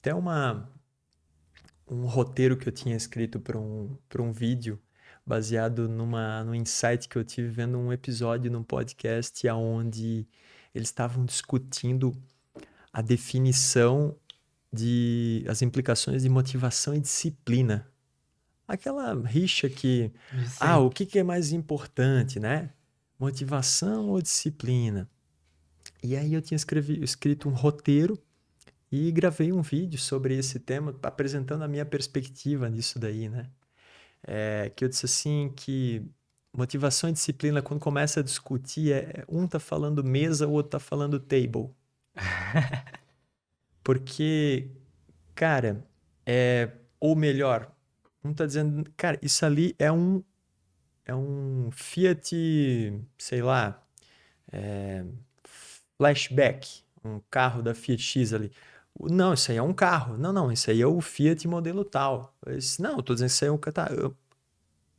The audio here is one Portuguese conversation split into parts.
até um roteiro que eu tinha escrito para um vídeo baseado num insight que eu tive vendo um episódio num podcast onde eles estavam discutindo a definição as implicações de motivação e disciplina. Aquela rixa que, De sempre. o que é mais importante, né? Motivação ou disciplina? E aí eu tinha escrito um roteiro e gravei um vídeo sobre esse tema, apresentando a minha perspectiva nisso daí, né? Que eu disse assim que motivação e disciplina, quando começa a discutir, um tá falando mesa, o outro tá falando table. Porque, cara, ou melhor, um tá dizendo, cara, isso ali é um Fiat, sei lá, flashback, um carro da Fiat X ali. Não, isso aí é um carro. Não, não, isso aí é o Fiat modelo tal. Não, eu tô dizendo que isso aí é um.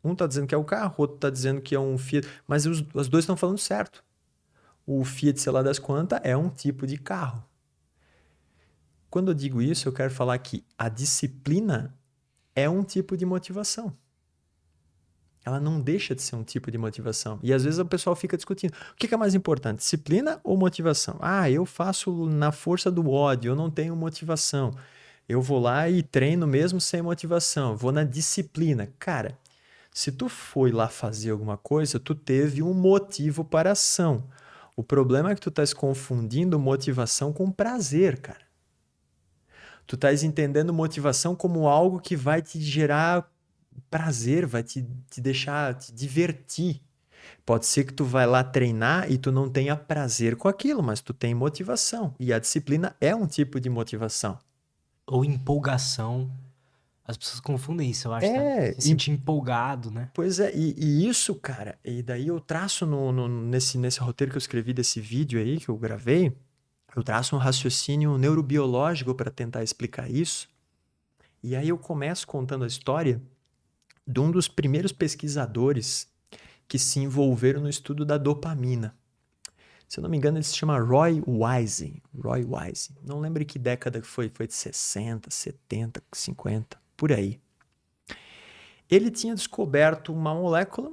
Um tá dizendo que é o carro, o outro tá dizendo que é um Fiat. Mas os dois estão falando certo. O Fiat, sei lá das quantas, é um tipo de carro. Quando eu digo isso, eu quero falar que a disciplina é um tipo de motivação. Ela não deixa de ser um tipo de motivação. E às vezes o pessoal fica discutindo: o que é mais importante, disciplina ou motivação? Eu faço na força do ódio, eu não tenho motivação. Eu vou lá e treino mesmo sem motivação, vou na disciplina. Cara, se tu foi lá fazer alguma coisa, tu teve um motivo para a ação. O problema é que tu estás confundindo motivação com prazer, cara. Tu estás entendendo motivação como algo que vai te gerar prazer, vai te deixar te divertir. Pode ser que tu vai lá treinar e tu não tenha prazer com aquilo, mas tu tem motivação. E a disciplina é um tipo de motivação. Ou empolgação. As pessoas confundem isso, eu acho, tá? É, Se sentir empolgado, né? pois é, e isso, cara, e daí eu traço nesse roteiro que eu escrevi desse vídeo aí que eu gravei, eu traço um raciocínio neurobiológico para tentar explicar isso. E aí eu começo contando a história de um dos primeiros pesquisadores que se envolveram no estudo da dopamina. Se eu não me engano, ele se chama Roy Wise. Roy Wise. Não lembro que década que foi. Foi de 60, 70, 50, por aí. Ele tinha descoberto uma molécula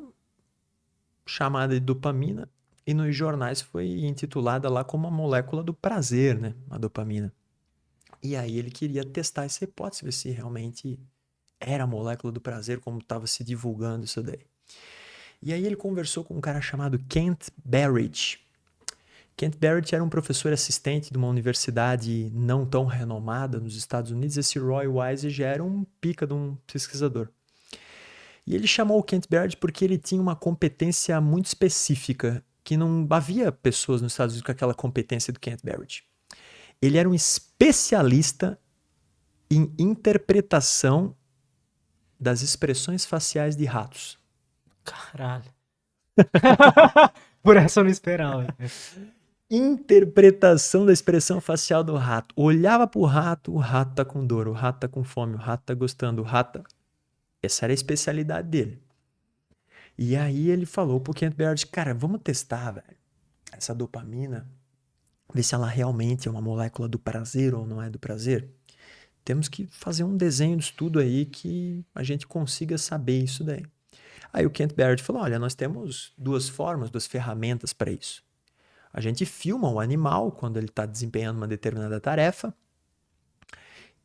chamada de dopamina e nos jornais foi intitulada lá como a molécula do prazer, né? A dopamina. E aí ele queria testar essa hipótese, ver se realmente era a molécula do prazer, como estava se divulgando isso daí. E aí ele conversou com um cara chamado Kent Berridge. Kent Berridge era um professor assistente de uma universidade não tão renomada nos Estados Unidos. Esse Roy Wise já era um pica de um pesquisador. E ele chamou o Kent Berridge porque ele tinha uma competência muito específica, que não havia pessoas nos Estados Unidos com aquela competência do Kent Berridge. Ele era um especialista em interpretação das expressões faciais de ratos. Caralho. Por essa eu não esperava. Interpretação da expressão facial do rato. Olhava pro rato, o rato tá com dor, o rato tá com fome, o rato tá gostando, o rato... Essa era a especialidade dele. E aí ele falou pro Kent Berridge, cara, vamos testar, velho, essa dopamina, ver se ela realmente é uma molécula do prazer ou não é do prazer. Temos que fazer um desenho de estudo aí que a gente consiga saber isso daí. Aí o Kent Berridge falou, olha, nós temos duas ferramentas para isso. A gente filma o animal quando ele está desempenhando uma determinada tarefa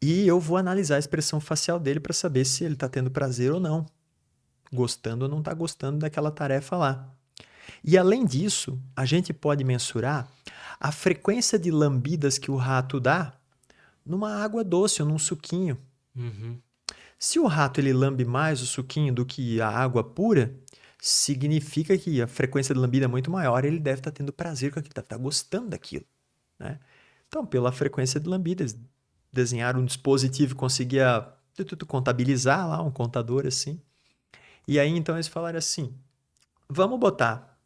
e eu vou analisar a expressão facial dele para saber se ele está tendo prazer ou não, gostando ou não está gostando daquela tarefa lá. E além disso, a gente pode mensurar a frequência de lambidas que o rato dá numa água doce ou num suquinho. Uhum. Se o rato ele lambe mais o suquinho do que a água pura, significa que a frequência de lambida é muito maior e ele deve estar tendo prazer com aquilo, deve estar gostando daquilo, né? Então, pela frequência de lambidas, desenharam um dispositivo e conseguia contabilizar lá, um contador assim. E aí, então, eles falaram assim, vamos botar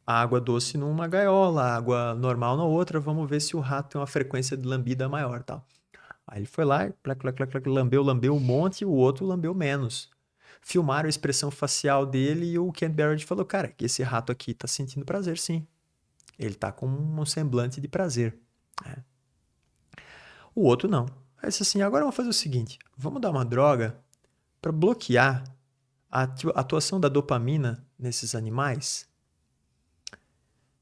a água doce numa gaiola, a água normal na outra, vamos ver se o rato tem uma frequência de lambida maior e tal. Aí ele foi lá, lambeu um monte, e o outro lambeu menos. Filmaram a expressão facial dele e o Kent Berridge falou, cara, que esse rato aqui tá sentindo prazer, sim. Ele tá com um semblante de prazer. O outro não. Aí disse assim, agora vamos fazer o seguinte, vamos dar uma droga para bloquear a atuação da dopamina nesses animais.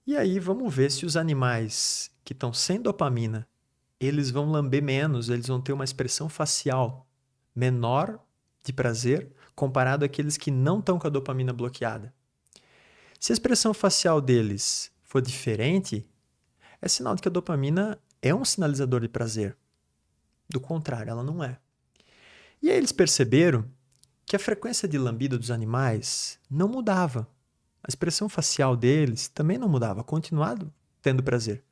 E aí vamos ver se os animais que estão sem dopamina, eles vão lamber menos, eles vão ter uma expressão facial menor de prazer comparado àqueles que não estão com a dopamina bloqueada. Se a expressão facial deles for diferente, é sinal de que a dopamina é um sinalizador de prazer. Do contrário, ela não é. E aí eles perceberam que a frequência de lambida dos animais não mudava. A expressão facial deles também não mudava, continuavam tendo prazer.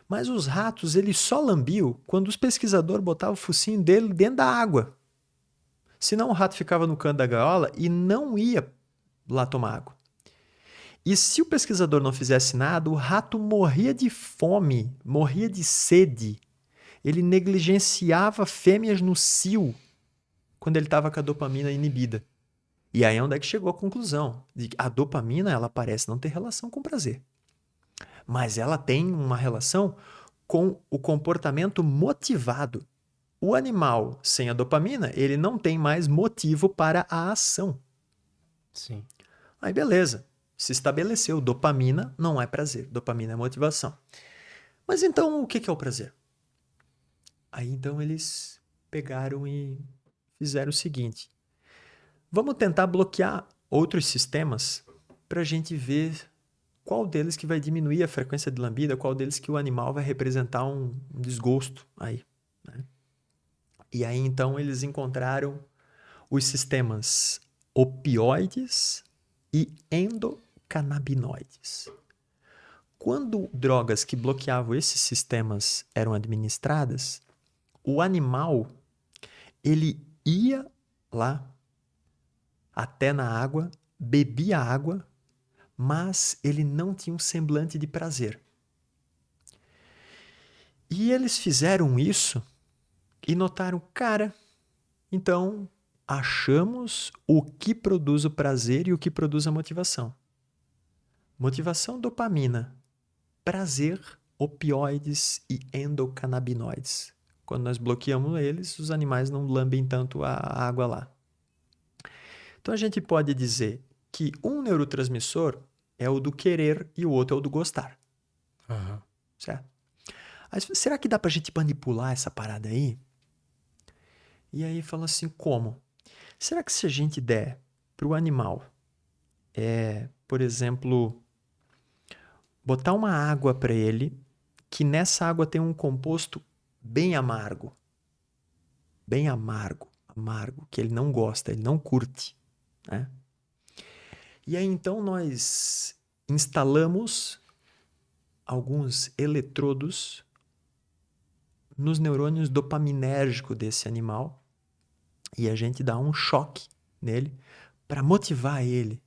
Mas os ratos, eles só lambiam quando os pesquisadores botavam o focinho dele dentro da água. Senão o rato ficava no canto da gaiola e não ia lá tomar água. E se o pesquisador não fizesse nada, o rato morria de fome, morria de sede. Ele negligenciava fêmeas no cio quando ele estava com a dopamina inibida. E aí é onde é que chegou a conclusão de que a dopamina ela parece não ter relação com prazer. Mas ela tem uma relação com o comportamento motivado. O animal sem a dopamina, ele não tem mais motivo para a ação. Sim. Aí beleza, se estabeleceu, dopamina não é prazer, dopamina é motivação. Mas então o que é o prazer? Aí então eles pegaram e fizeram o seguinte, vamos tentar bloquear outros sistemas para a gente ver qual deles que vai diminuir a frequência de lambida, qual deles que o animal vai representar um desgosto aí, né? E aí então eles encontraram os sistemas opioides e endocannabinoides. Quando drogas que bloqueavam esses sistemas eram administradas, o animal ele ia lá até na água, bebia água, mas ele não tinha um semblante de prazer. E eles fizeram isso e notaram, cara, então achamos o que produz o prazer e o que produz a motivação. Motivação, dopamina. Prazer, opioides e endocannabinoides. Quando nós bloqueamos eles, os animais não lambem tanto a água lá. Então a gente pode dizer que um neurotransmissor é o do querer e o outro é o do gostar. Uhum. Certo? Mas será que dá pra gente manipular essa parada aí? E aí fala assim, como? Será que se a gente der pro animal, por exemplo, botar uma água para ele, que nessa água tem um composto bem amargo, que ele não gosta, ele não curte, né? E aí então nós instalamos alguns eletrodos nos neurônios dopaminérgicos desse animal e a gente dá um choque nele para motivar ele,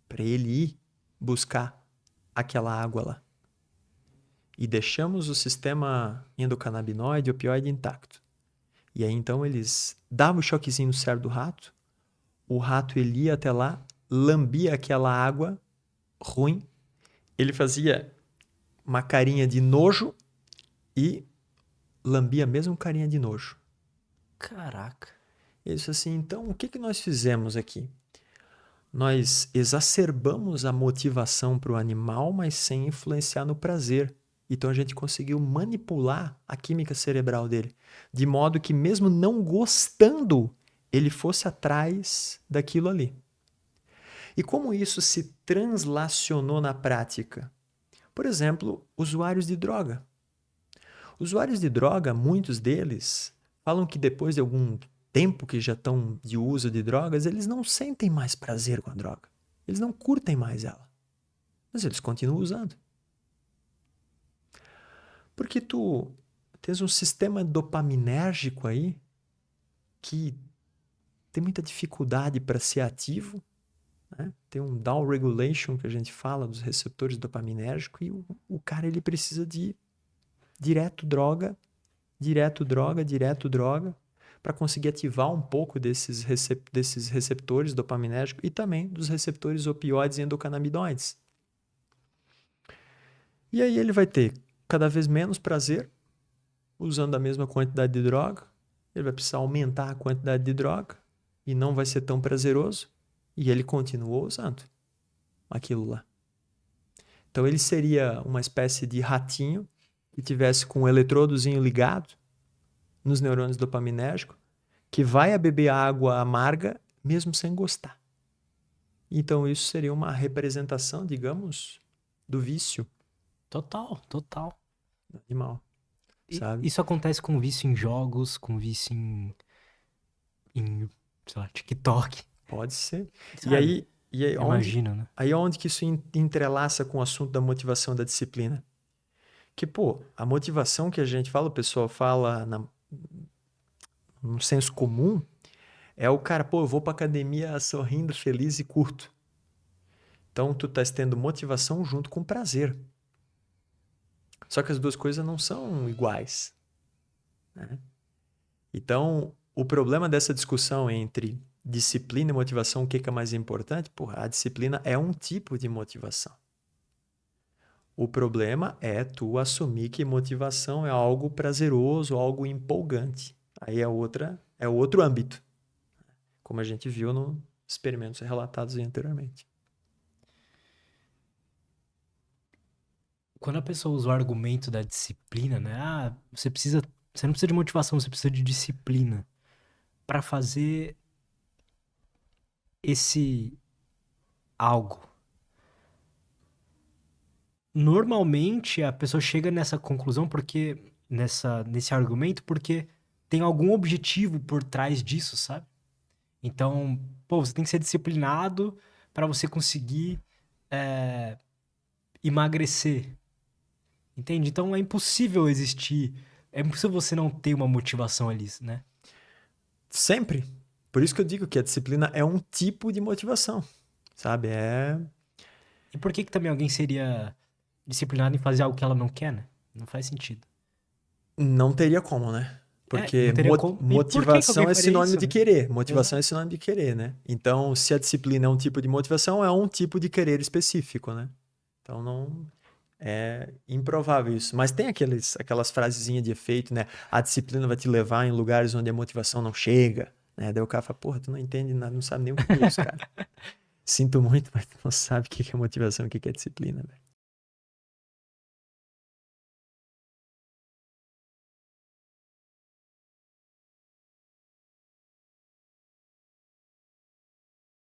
para ele ir buscar aquela água lá. E deixamos o sistema endocannabinoide e opioide intacto. E aí então eles davam o choquezinho no cérebro do rato, o rato ele ia até lá, lambia aquela água ruim, ele fazia uma carinha de nojo e lambia mesmo carinha de nojo. Caraca. Isso assim, então o que nós fizemos aqui? Nós exacerbamos a motivação para o animal, mas sem influenciar no prazer. Então a gente conseguiu manipular a química cerebral dele, de modo que mesmo não gostando, ele fosse atrás daquilo ali. E como isso se translacionou na prática? Por exemplo, usuários de droga. Usuários de droga, muitos deles, falam que depois de algum tempo que já estão de uso de drogas, eles não sentem mais prazer com a droga. Eles não curtem mais ela. Mas eles continuam usando. Porque tu tens um sistema dopaminérgico aí que tem muita dificuldade para ser ativo, né? Tem um down regulation que a gente fala dos receptores dopaminérgicos e o cara ele precisa de direto droga, para conseguir ativar um pouco desses receptores dopaminérgicos e também dos receptores opioides e endocannabinoides. E aí ele vai ter cada vez menos prazer usando a mesma quantidade de droga, ele vai precisar aumentar a quantidade de droga e não vai ser tão prazeroso, e ele continuou usando aquilo lá. Então ele seria uma espécie de ratinho que tivesse com um eletrodozinho ligado nos neurônios dopaminérgicos, que vai a beber água amarga mesmo sem gostar. Então isso seria uma representação, digamos, do vício Total, total. do animal, sabe? Isso acontece com vício em jogos, com vício em sei lá, TikTok. Pode ser. Sabe? E aí Imagina, né? aí onde que isso entrelaça com o assunto da motivação da disciplina? Que, pô, a motivação que a gente fala, o pessoal fala no senso comum, é o cara, pô, eu vou pra academia sorrindo, feliz e curto. Então, tu estás tendo motivação junto com prazer. Só que as duas coisas não são iguais, né? Então, o problema dessa discussão entre disciplina e motivação, o que é mais importante? Porra, a disciplina é um tipo de motivação. O problema é tu assumir que motivação é algo prazeroso, algo empolgante. Aí é outro âmbito, como a gente viu nos experimentos relatados anteriormente. Quando a pessoa usa o argumento da disciplina, né? Ah, você não precisa de motivação, você precisa de disciplina para fazer esse algo. Normalmente a pessoa chega nessa conclusão nesse argumento porque tem algum objetivo por trás disso, sabe? Então, pô, você tem que ser disciplinado para você conseguir emagrecer. Entende? Então é impossível você não ter uma motivação ali, né? Sempre. Por isso que eu digo que a disciplina é um tipo de motivação, sabe? E por que também alguém seria disciplinado em fazer algo que ela não quer, né? Não faz sentido. Não teria como, né? Porque não teria como. E por que motivação alguém é faria sinônimo isso, de né? querer. Motivação é sinônimo de querer, né? Então, se a disciplina é um tipo de motivação, é um tipo de querer específico, né? Então, não é improvável isso. Mas tem aquelas frasezinhas de efeito, né? A disciplina vai te levar em lugares onde a motivação não chega, né? Daí o cara fala, porra, tu não entende nada, não sabe nem o que é isso, cara. Sinto muito, mas tu não sabe o que é motivação e o que é disciplina, velho.